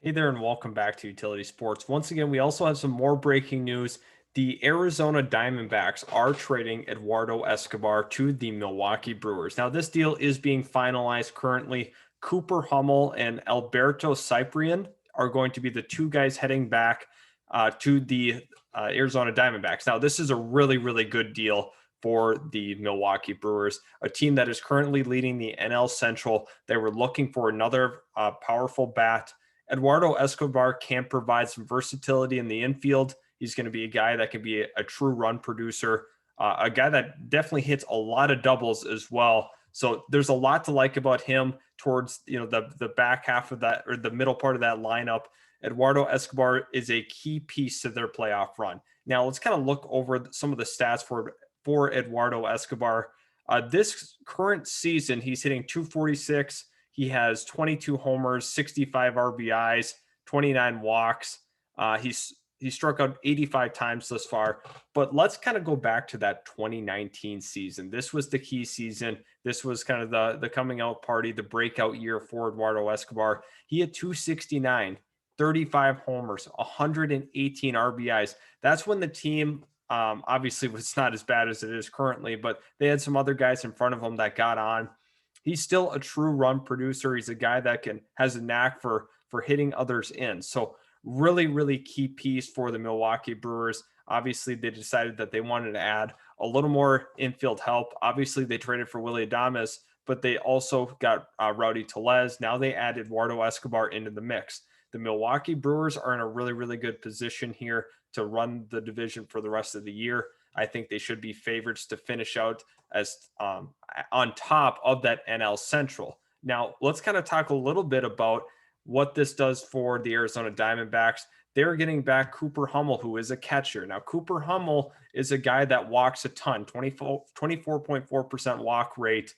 Hey there, and welcome back to Utility Sports. Once again, we also have some more breaking news. The Arizona Diamondbacks are trading Eduardo Escobar to the Milwaukee Brewers. Now, this deal is being finalized currently. Cooper Hummel and Alberto Cyprian are going to be the two guys heading back to the Arizona Diamondbacks. Now, this is a really, really good deal for the Milwaukee Brewers, a team that is currently leading the NL Central. They were looking for another powerful bat. Eduardo Escobar can provide some versatility in the infield. He's going to be a guy that can be a true run producer, a guy that definitely hits a lot of doubles as well. So there's a lot to like about him towards the back half of that or the middle part of that lineup. Eduardo Escobar is a key piece to their playoff run. Now let's kind of look over some of the stats for Eduardo Escobar. This current season, he's hitting 246. He has 22 homers, 65 RBIs, 29 walks. He struck out 85 times thus far. But let's kind of go back to that 2019 season. This was the key season. This was kind of the coming out party, the breakout year for Eduardo Escobar. He had 269, 35 homers, 118 RBIs. That's when the team obviously was not as bad as it is currently, but they had some other guys in front of him that got on. He's still a true run producer. He's a guy that has a knack for hitting others in. So really, really key piece for the Milwaukee Brewers. Obviously, they decided that they wanted to add a little more infield help. Obviously, they traded for Willie Adames, but they also got Rowdy Tellez. Now they add Eduardo Escobar into the mix. The Milwaukee Brewers are in a really, really good position here to run the division for the rest of the year. I think they should be favorites to finish out as on top of that NL Central. Now, let's kind of talk a little bit about what this does for the Arizona Diamondbacks. They're getting back Cooper Hummel, who is a catcher. Now, Cooper Hummel is a guy that walks a ton, 24.4% walk rate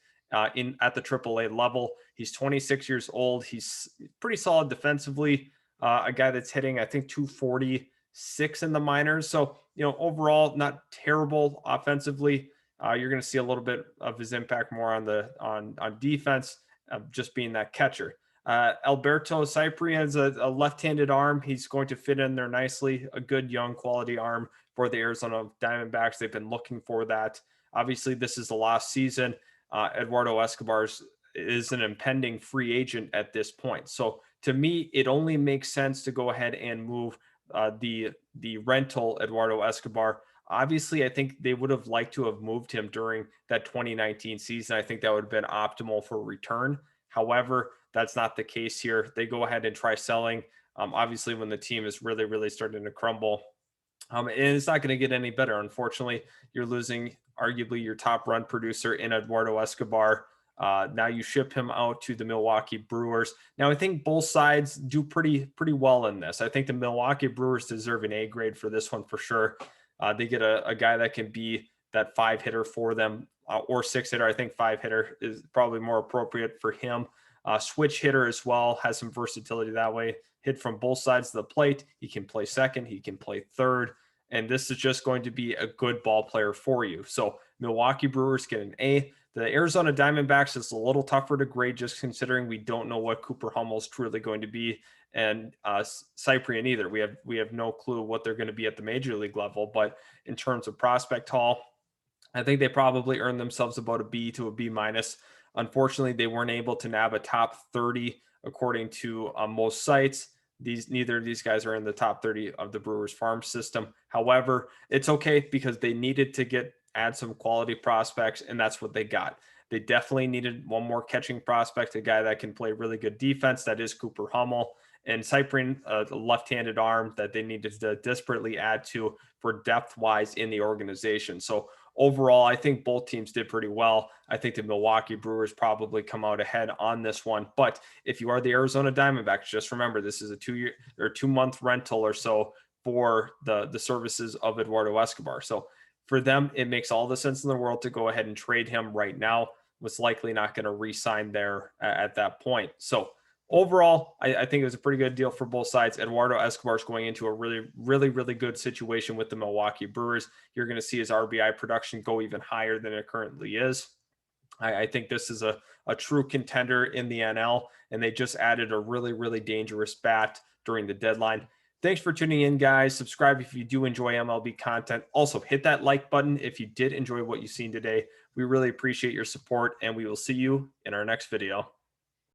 in at the AAA level. He's 26 years old. He's pretty solid defensively. A guy that's hitting, I think, 246 in the minors. So, overall, not terrible offensively. You're going to see a little bit of his impact more on defense, just being that catcher. Alberto Cyprian has a left-handed arm. He's going to fit in there nicely. A good young quality arm for the Arizona Diamondbacks. They've been looking for that. Obviously, this is the last season. Eduardo Escobar is an impending free agent at this point. So to me, it only makes sense to go ahead and move the rental Eduardo Escobar. Obviously, I think they would have liked to have moved him during that 2019 season. I think that would have been optimal for return. However, that's not the case here. They go ahead and try selling. Obviously, when the team is really, really starting to crumble, and it's not going to get any better. Unfortunately, you're losing arguably your top run producer in Eduardo Escobar. Now you ship him out to the Milwaukee Brewers. Now I think both sides do pretty well in this. I think the Milwaukee Brewers deserve an A grade for this one for sure. They get a guy that can be that 5 hitter for them or 6 hitter. I think 5 hitter is probably more appropriate for him. Switch hitter as well, has some versatility that way. Hit from both sides of the plate. He can play second. He can play third. And this is just going to be a good ball player for you. So Milwaukee Brewers get an A. The Arizona Diamondbacks is a little tougher to grade just considering we don't know what Cooper Hummel is truly going to be, and Cyprian either. We have no clue what they're going to be at the major league level. But in terms of prospect haul, I think they probably earned themselves about a B to a B minus. Unfortunately, they weren't able to nab a top 30 according to most sites. Neither of these guys are in the top 30 of the Brewers farm system. However, it's okay because they needed to add some quality prospects, and that's what they got. They definitely needed one more catching prospect, a guy that can play really good defense. That is Cooper Hummel. And Cyprian, a left-handed arm that they needed to desperately add to for depth-wise in the organization. So overall, I think both teams did pretty well. I think the Milwaukee Brewers probably come out ahead on this one. But if you are the Arizona Diamondbacks, just remember this is a 2-year or 2-month rental or so for the services of Eduardo Escobar. So for them, it makes all the sense in the world to go ahead and trade him right now. Was likely not going to re-sign there at that point. So overall, I think it was a pretty good deal for both sides. Eduardo Escobar is going into a really, really, really good situation with the Milwaukee Brewers. You're going to see his RBI production go even higher than it currently is. I think this is a true contender in the NL, and they just added a really, really dangerous bat during the deadline. Thanks for tuning in, guys. Subscribe if you do enjoy MLB content. Also, hit that like button if you did enjoy what you've seen today. We really appreciate your support, and we will see you in our next video.